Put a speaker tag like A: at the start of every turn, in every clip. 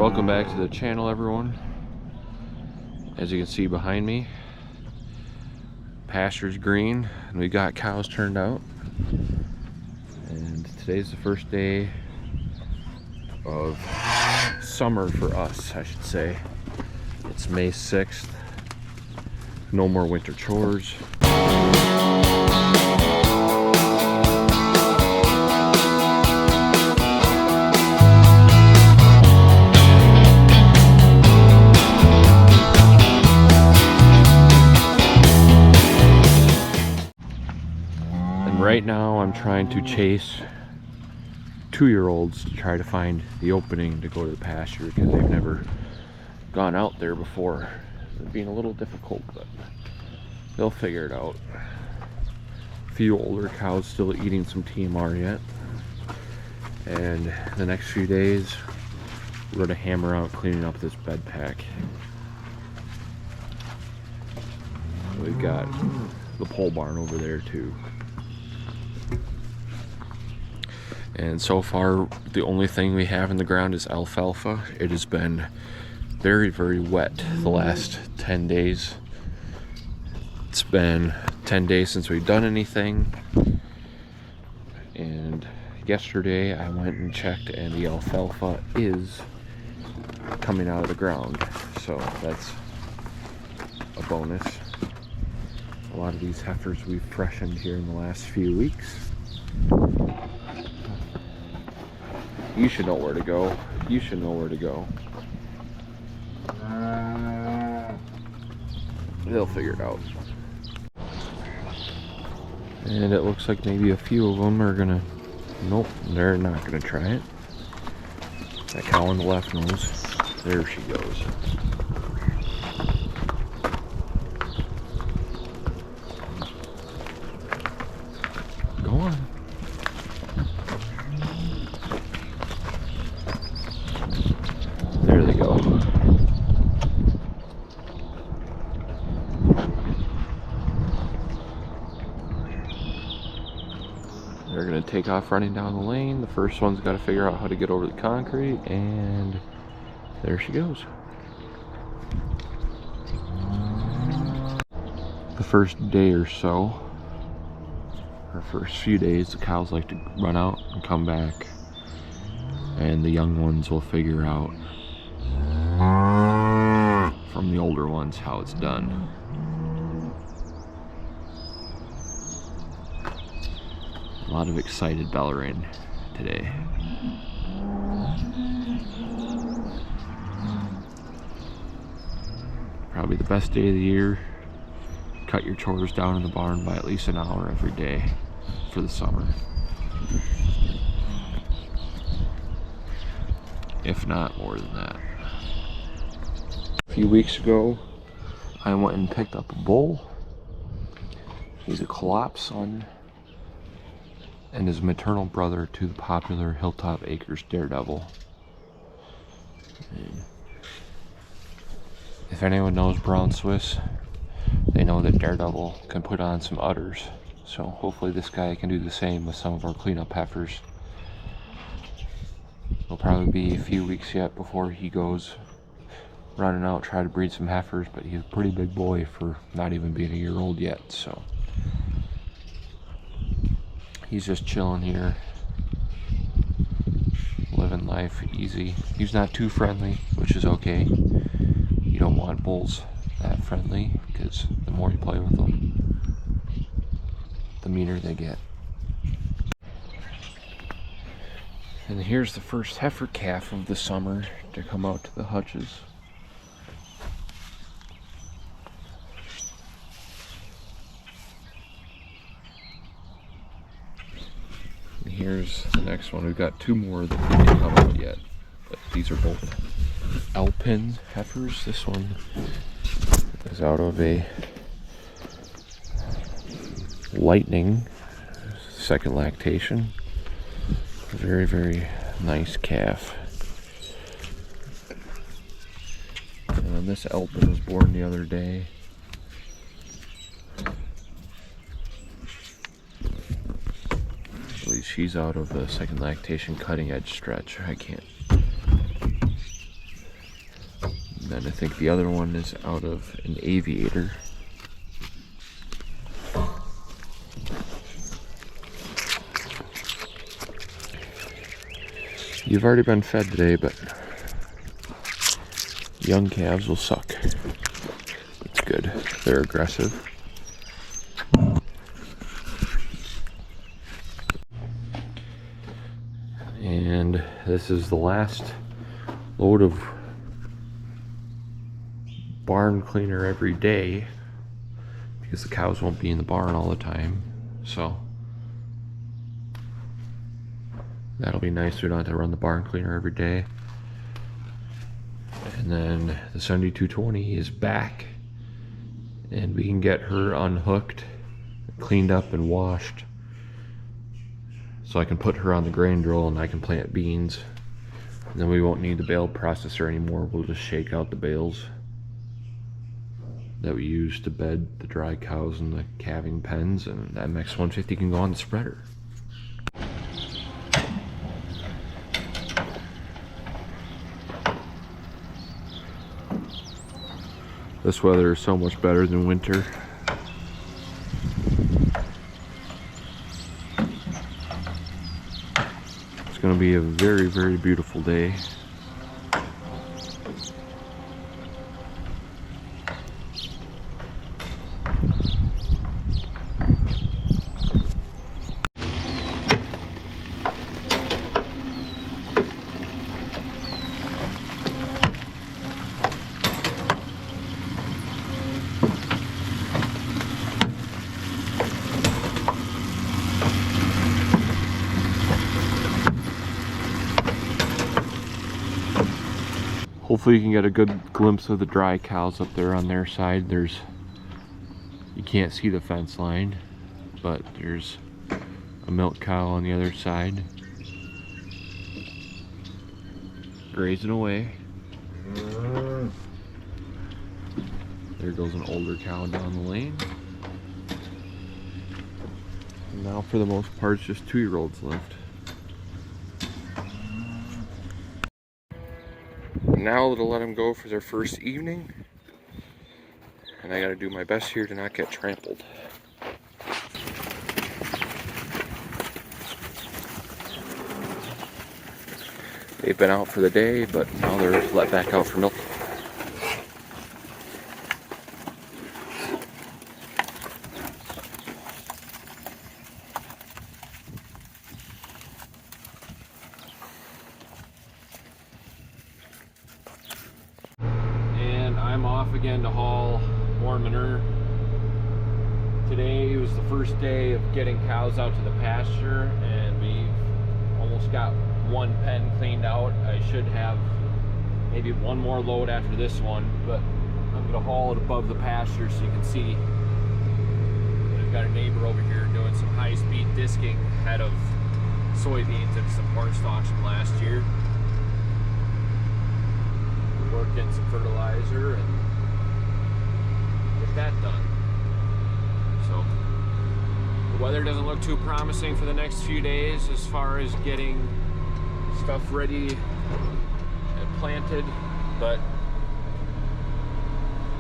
A: Welcome back to the channel, everyone. As you can see behind me, pasture's green and we got cows turned out, and today's the first day of summer for us, I should say. It's May 6th. No more winter chores. Right now I'm trying to chase 2-year-olds to try to find the opening to go to the pasture because they've never gone out there before. It's being a little difficult, but they'll figure it out. A few older cows still eating some TMR yet. And the next few days we're going to hammer out cleaning up this bed pack. We've got the pole barn over there too. And so far, the only thing we have in the ground is alfalfa. It has been very, very wet the last 10 days. It's been 10 days since we've done anything. And yesterday I went and checked and the alfalfa is coming out of the ground. So that's a bonus. A lot of these heifers we've freshened here in the last few weeks. You should know where to go. You should know where to go. They'll figure it out. And it looks like maybe a few of them are gonna... Nope, they're not gonna try it. That cow on the left knows. There she goes. Go on. There they go. They're gonna take off running down the lane. The first one's got to figure out how to get over the concrete, and there she goes. The first day or so, or first few days, the cows like to run out and come back, and the young ones will figure out from the older ones how it's done. A lot of excited bellowing today. Probably the best day of the year. Cut your chores down in the barn by at least an hour every day for the summer. If not more than that. A few weeks ago, I went and picked up a bull. He's a co-op son and his maternal brother to the popular Hilltop Acres Daredevil. And if anyone knows Brown Swiss, they know that Daredevil can put on some udders. So hopefully this guy can do the same with some of our cleanup heifers. It'll probably be a few weeks yet before he goes running out, try to breed some heifers, but he's a pretty big boy for not even being a year old yet, so he's just chilling here, living life easy. He's not too friendly, which is okay. You don't want bulls that friendly, because the more you play with them, the meaner they get. And here's the first heifer calf of the summer to come out to the hutches. And here's the next one. We've got 2 more that didn't come out yet, but these are both Alpin heifers. This one is out of a Lightning, second lactation. Very, very nice calf. And this Alpin was born the other day. I believe she's out of the second lactation cutting edge stretch. I can't then I think the other one is out of an aviator. You've already been fed today, but young calves will suck. It's good. They're aggressive. And this is the last load of barn cleaner every day because the cows won't be in the barn all the time. So that'll be nice. We don't have to run the barn cleaner every day. And then the Sunday 220 is back, and we can get her unhooked, cleaned up and washed, so I can put her on the grain drill and I can plant beans. And then we won't need the bale processor anymore. We'll just shake out the bales that we use to bed the dry cows in the calving pens, and that MX150 can go on the spreader. This weather is so much better than winter. It's going to be a very, very beautiful day. Hopefully you can get a good glimpse of the dry cows up there on their side. You can't see the fence line, but there's a milk cow on the other side, grazing away. There goes an older cow down the lane. And now for the most part it's just 2-year-olds left. Now it'll let them go for their first evening, and I gotta do my best here to not get trampled. They've been out for the day, but now they're let back out for milk. I'm off again to haul more manure. Today was the first day of getting cows out to the pasture, and we've almost got one pen cleaned out. I should have maybe one more load after this one, but I'm going to haul it above the pasture so you can see. I've got a neighbor over here doing some high-speed disking ahead of soybeans and some corn stalks from last year. Work in some fertilizer and get that done. So the weather doesn't look too promising for the next few days as far as getting stuff ready and planted, but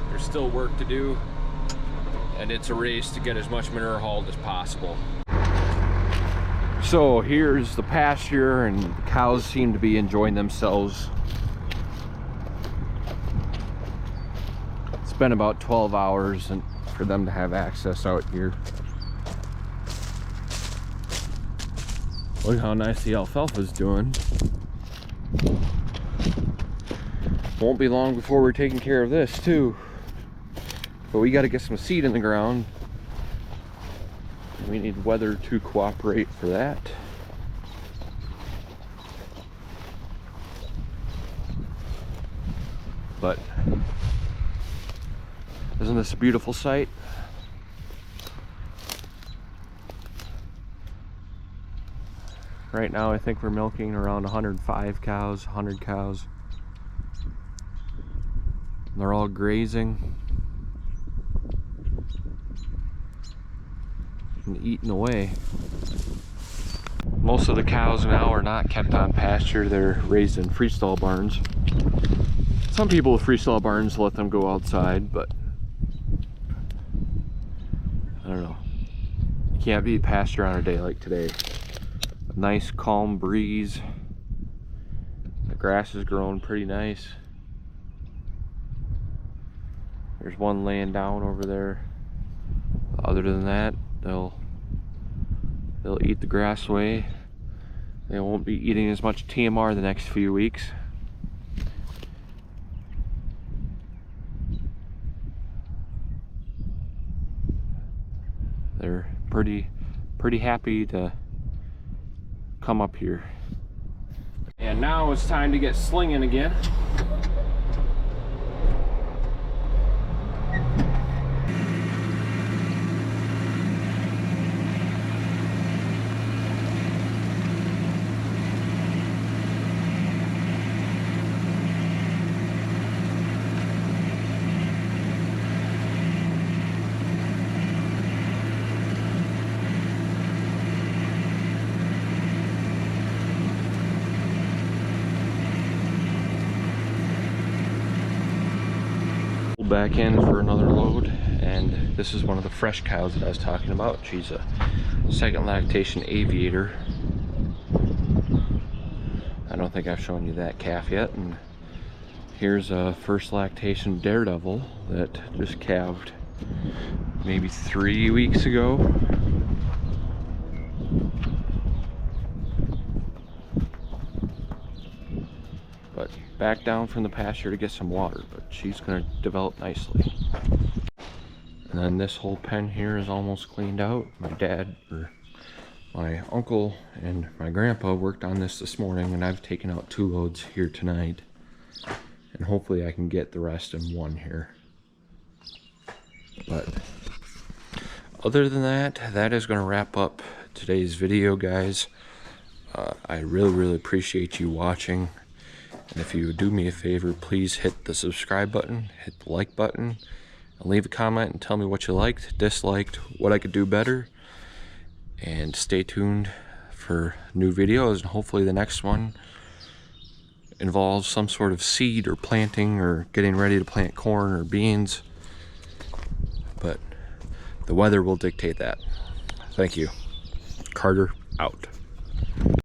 A: there's still work to do, and it's a race to get as much manure hauled as possible. So here's the pasture, and the cows seem to be enjoying themselves. It's been about 12 hours and for them to have access out here. Look how nice the alfalfa's doing. Won't be long before we're taking care of this too. But we got to get some seed in the ground. We need weather to cooperate for that. But isn't this a beautiful sight? Right now I think we're milking around 105 cows, 100 cows. They're all grazing and eating away. Most of the cows now are not kept on pasture, they're raised in freestall barns. Some people with freestyle barns let them go outside, but I don't know. You can't beat pasture on a day like today. A nice calm breeze. The grass is growing pretty nice. There's one laying down over there. Other than that, they'll eat the grass away. They won't be eating as much TMR the next few weeks. They're pretty happy to come up here. And now it's time to get slinging again. Back in for another load, and this is one of the fresh cows that I was talking about. She's a second lactation aviator. I don't think I've shown you that calf yet. And here's a first lactation daredevil that just calved maybe 3 weeks ago. But back down from the pasture to get some water, but she's going to develop nicely. And then this whole pen here is almost cleaned out. My uncle and my grandpa worked on this morning, and I've taken out 2 loads here tonight. And hopefully I can get the rest in one here. But other than that, that is going to wrap up today's video, guys. I really appreciate you watching. And if you would do me a favor, please hit the subscribe button, hit the like button, and leave a comment and tell me what you liked, disliked, what I could do better. And stay tuned for new videos, and hopefully the next one involves some sort of seed or planting or getting ready to plant corn or beans. But the weather will dictate that. Thank you. Carter out.